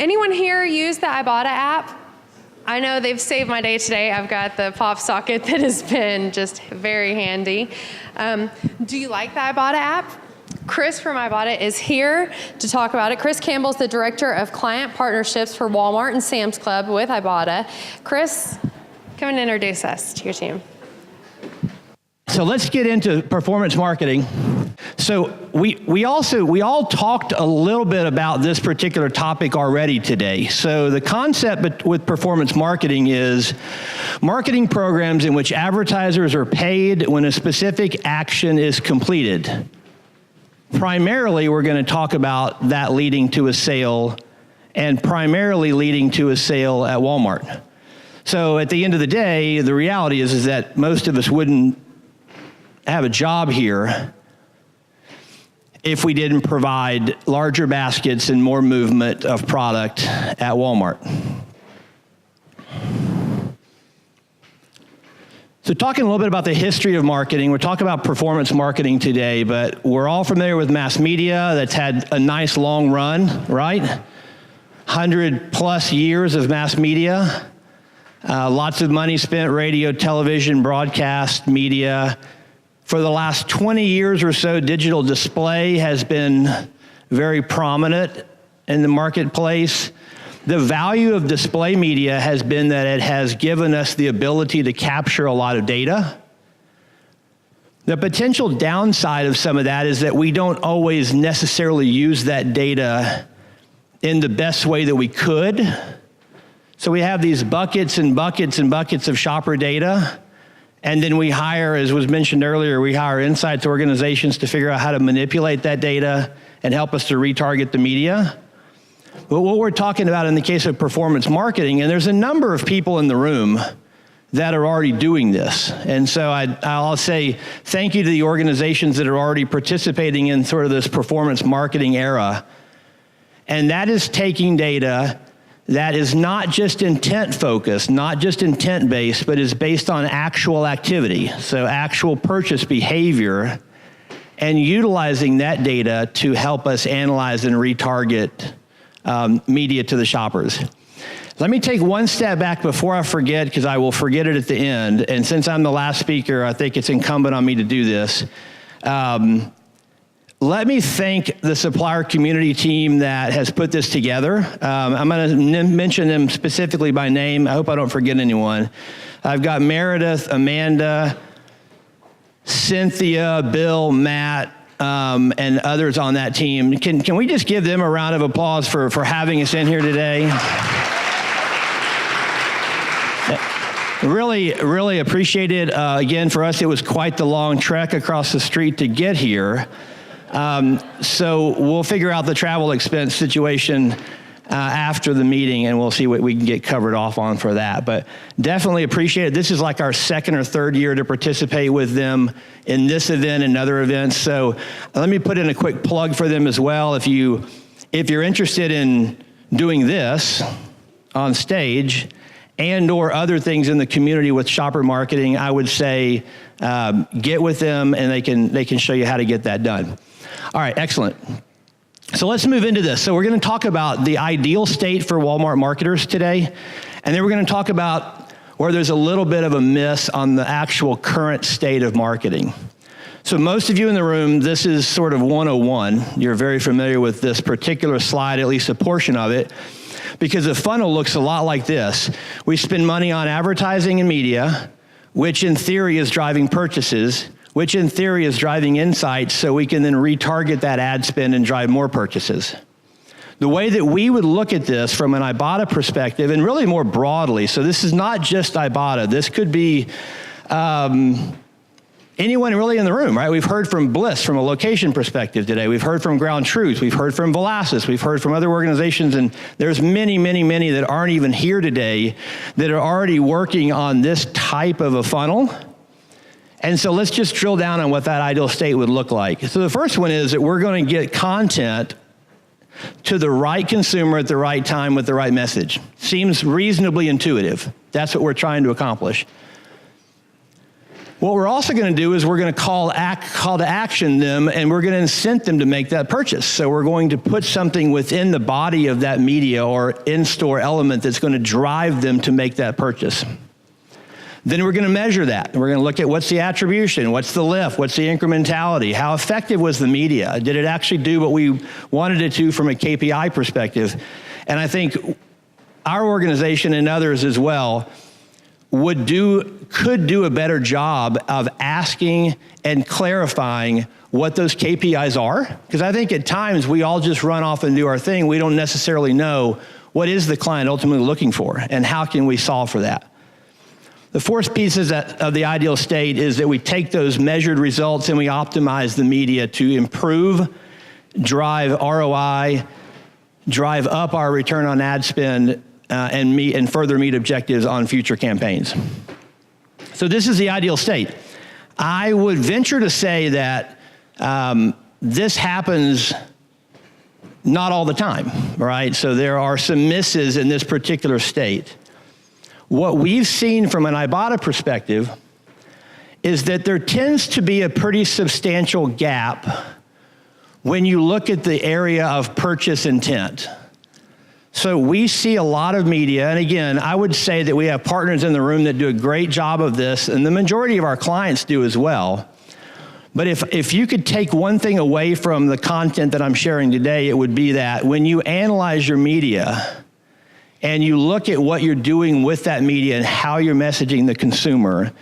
Anyone here use the Ibotta app? I know they've saved my day today. I've got the pop socket that has been just very handy. Do you like the Ibotta app? Chris from Ibotta is here to talk about it. Chris Campbell is the Director of Client Partnerships for Walmart and Sam's Club with Ibotta. Chris, come and introduce us to your team. So let's get into performance marketing. So we all talked a little bit about this particular topic already today. So the concept with performance marketing is marketing programs in which advertisers are paid when a specific action is completed. Primarily, we're going to talk about that leading to a sale, and primarily leading to a sale at Walmart. So at the end of the day, the reality is that most of us wouldn't have a job here if we didn't provide larger baskets and more movement of product at Walmart. So talking a little bit about the history of marketing, we're talking about performance marketing today, but we're all familiar with mass media that's had a nice long run, right? 100+ years of mass media, lots of money spent, radio, television, broadcast, media. For the last 20 years or so, digital display has been very prominent in the marketplace. The value of display media has been that it has given us the ability to capture a lot of data. The potential downside of some of that is that we don't always necessarily use that data in the best way that we could. So we have these buckets and buckets and buckets of shopper data. And then we hire, as was mentioned earlier, we hire insights organizations to figure out how to manipulate that data and help us to retarget the media. But what we're talking about in the case of performance marketing, and there's a number of people in the room that are already doing this. And so I'll say thank you to the organizations that are already participating in sort of this performance marketing era. And that is taking data that is not just intent focused, not just intent based, but is based on actual activity, so actual purchase behavior, and utilizing that data to help us analyze and retarget media to the shoppers. Let me take one step back before I forget, because I will forget it at the end, and since I'm the last speaker, I think it's incumbent on me to do this. Let me thank the Supplier Community team that has put this together. I'm going to mention them specifically by name. I hope I don't forget anyone. I've got Meredith, Amanda, Cynthia, Bill, Matt, and others on that team. Can we just give them a round of applause for having us in here today? Really appreciate it. Again, for us, it was quite the long trek across the street to get here. So we'll figure out the travel expense situation after the meeting, and we'll see what we can get covered off on for that. But definitely appreciate it. This is like our second or third year to participate with them in this event and other events. So let me put in a quick plug for them as well. If you're interested in doing this on stage and or other things in the community with shopper marketing, I would say get with them, and they can show you how to get that done. All right, excellent. So let's move into this. So we're going to talk about the ideal state for Walmart marketers today, and then we're going to talk about where there's a little bit of a miss on the actual current state of marketing. So most of you in the room, this is sort of 101. You're very familiar with this particular slide, at least a portion of it, because the funnel looks a lot like this. We spend money on advertising and media, which in theory is driving purchases, which in theory is driving insights, so we can then retarget that ad spend and drive more purchases. The way that we would look at this from an Ibotta perspective, and really more broadly, so this is not just Ibotta, this could be anyone really in the room, right? We've heard from Bliss from a location perspective today. We've heard from Ground Truth. We've heard from Velasas. We've heard from other organizations, and there's many, many, many that aren't even here today that are already working on this type of a funnel. And so let's just drill down on what that ideal state would look like. So the first one is that we're going to get content to the right consumer at the right time with the right message. Seems reasonably intuitive. That's what we're trying to accomplish. What we're also going to do is we're going to call to action them, and we're going to incent them to make that purchase. So we're going to put something within the body of that media or in-store element that's going to drive them to make that purchase. Then we're going to measure that. We're going to look at what's the attribution, what's the lift, what's the incrementality, how effective was the media, did it actually do what we wanted it to from a KPI perspective. And I think our organization and others as well could do a better job of asking and clarifying what those KPIs are. Because I think at times we all just run off and do our thing. We don't necessarily know what is the client ultimately looking for and how can we solve for that. The fourth piece of the ideal state is that we take those measured results and we optimize the media to improve, drive ROI, drive up our return on ad spend, and further meet objectives on future campaigns. So this is the ideal state. I would venture to say that this happens not all the time, right? So there are some misses in this particular state. What we've seen from an Ibotta perspective is that there tends to be a pretty substantial gap when you look at the area of purchase intent. So we see a lot of media, and again, I would say that we have partners in the room that do a great job of this, and the majority of our clients do as well. But if you could take one thing away from the content that I'm sharing today, it would be that when you analyze your media and you look at what you're doing with that media and how you're messaging the consumer,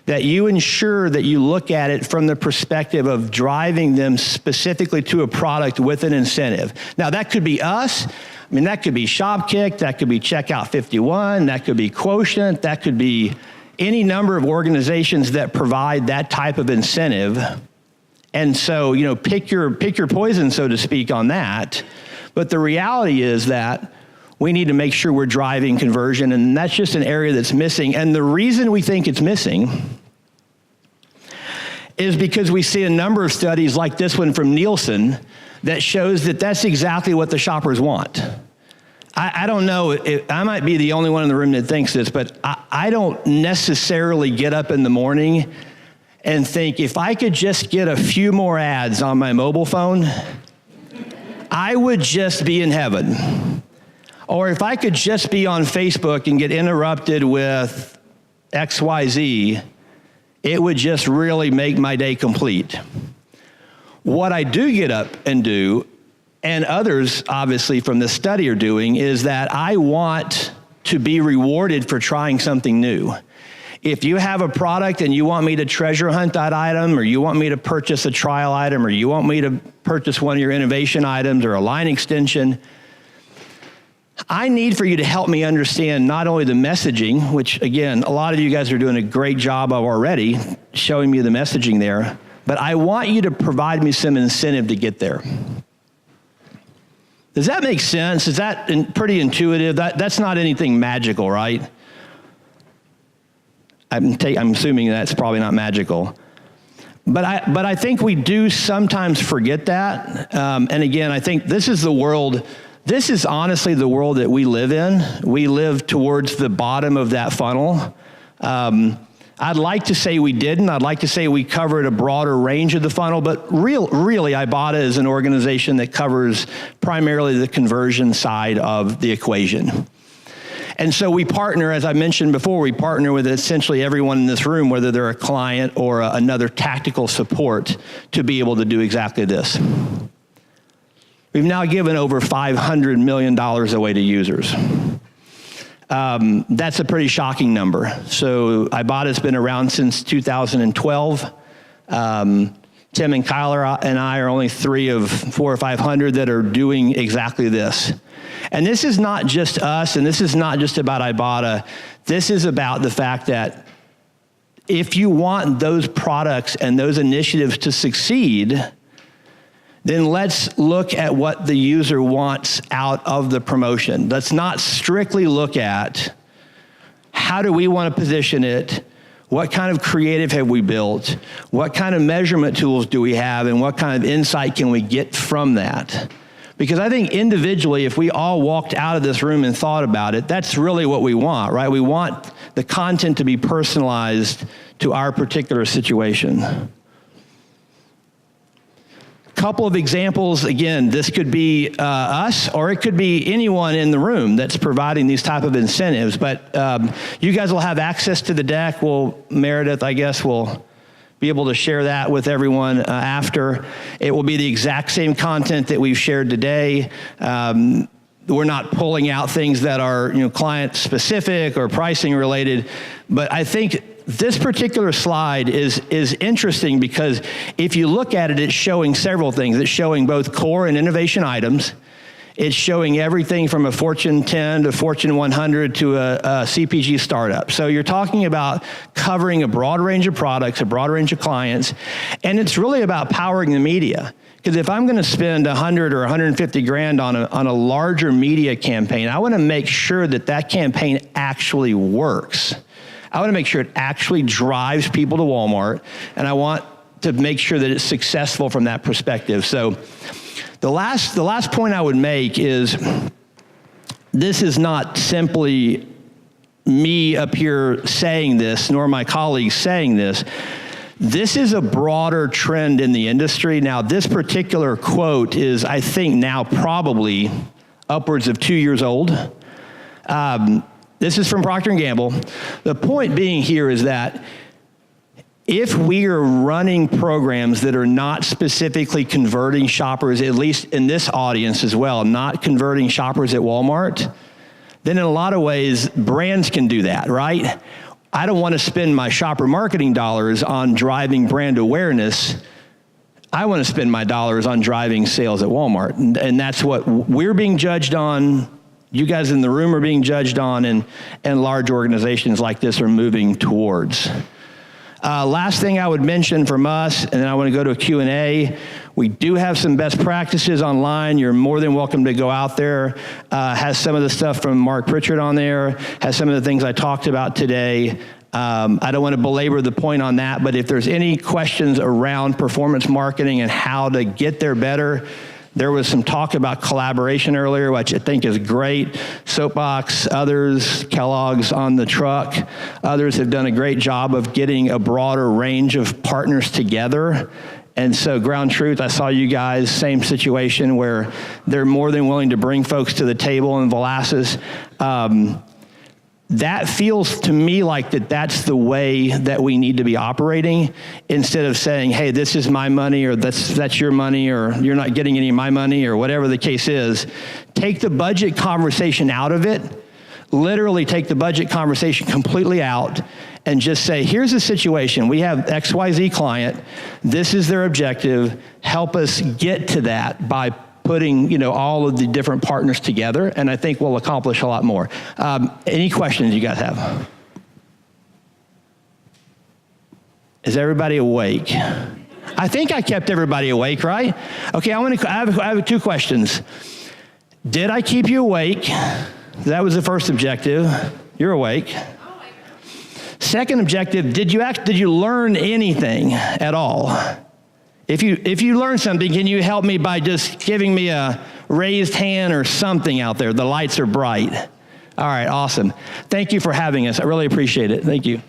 that you ensure that you look at it from the perspective of driving them specifically to a product with an incentive. Now, that could be us. I mean, that could be Shopkick, that could be Checkout 51, that could be Quotient, that could be any number of organizations that provide that type of incentive. And so, pick your poison, so to speak, on that. But the reality is that we need to make sure we're driving conversion, and that's just an area that's missing. And the reason we think it's missing is because we see a number of studies like this one from Nielsen that shows that that's exactly what the shoppers want. I don't know, I might be the only one in the room that thinks this, but I don't necessarily get up in the morning and think, if I could just get a few more ads on my mobile phone, I would just be in heaven. Or if I could just be on Facebook and get interrupted with XYZ, it would just really make my day complete. What I do get up and do, and others obviously from this study are doing, is that I want to be rewarded for trying something new. If you have a product and you want me to treasure hunt that item, or you want me to purchase a trial item, or you want me to purchase one of your innovation items or a line extension, I need for you to help me understand not only the messaging, which again, a lot of you guys are doing a great job of already showing me the messaging there, but I want you to provide me some incentive to get there. Does that make sense? Is that pretty intuitive? That's not anything magical, right? I'm assuming that's probably not magical. But I think we do sometimes forget that. And again, I think this is the world. This is honestly the world that we live in. We live towards the bottom of that funnel. I'd like to say we didn't. I'd like to say we covered a broader range of the funnel, but really, Ibotta is an organization that covers primarily the conversion side of the equation. And so we partner, as I mentioned before, we partner with essentially everyone in this room, whether they're a client or another tactical support, to be able to do exactly this. We've now given over $500 million away to users. That's a pretty shocking number. So Ibotta's been around since 2012. Tim and Kyle and I are only 3 of 400 or 500 that are doing exactly this. And this is not just us, and this is not just about Ibotta. This is about the fact that if you want those products and those initiatives to succeed, then let's look at what the user wants out of the promotion. Let's not strictly look at how do we want to position it, what kind of creative have we built, what kind of measurement tools do we have, and what kind of insight can we get from that. Because I think individually, if we all walked out of this room and thought about it, that's really what we want, right? We want the content to be personalized to our particular situation. Couple of examples, again, this could be us, or it could be anyone in the room that's providing these type of incentives, but you guys will have access to the deck. Meredith, I guess, will be able to share that with everyone after. It will be the exact same content that we've shared today. We're not pulling out things that are client specific or pricing related, but I think this particular slide is interesting because if you look at it, it's showing several things. It's showing both core and innovation items. It's showing everything from a Fortune 10 to Fortune 100 to a CPG startup. So you're talking about covering a broad range of products, a broad range of clients, and it's really about powering the media. Because if I'm going to spend 100 or 150 grand on a larger media campaign, I want to make sure that campaign actually works. I want to make sure it actually drives people to Walmart, and I want to make sure that it's successful from that perspective. So the last point I would make is this is not simply me up here saying this, nor my colleagues saying this. This is a broader trend in the industry. Now, this particular quote is, I think, now probably upwards of 2 years old. This is from Procter & Gamble. The point being here is that if we are running programs that are not specifically converting shoppers, at least in this audience as well, not converting shoppers at Walmart, then in a lot of ways, brands can do that, right? I don't want to spend my shopper marketing dollars on driving brand awareness. I want to spend my dollars on driving sales at Walmart. And that's what we're being judged on. You guys in the room are being judged on, and large organizations like this are moving towards. Last thing I would mention from us, and then I want to go to a Q&A. We do have some best practices online. You're more than welcome to go out there. Has some of the stuff from Mark Pritchard on there, has some of the things I talked about today. I don't want to belabor the point on that, but if there's any questions around performance marketing and how to get there better, there was some talk about collaboration earlier, which I think is great. Soapbox, others, Kellogg's on the truck. Others have done a great job of getting a broader range of partners together. And so Ground Truth, I saw you guys, same situation where they're more than willing to bring folks to the table in Velasquez. That feels to me like that's the way that we need to be operating, instead of saying, hey, this is my money, or that's your money, or you're not getting any of my money, or whatever the case is. Take the budget conversation out of it. Literally take the budget conversation completely out and just say, here's the situation. We have XYZ client. This is their objective. Help us get to that by putting all of the different partners together, and I think we'll accomplish a lot more. Any questions you guys have? Is everybody awake? I think I kept everybody awake, right? Okay, I have 2 questions. Did I keep you awake? That was the first objective. You're awake. Second objective, did you learn anything at all? If you learn something, can you help me by just giving me a raised hand or something out there? The lights are bright. All right, awesome. Thank you for having us. I really appreciate it. Thank you.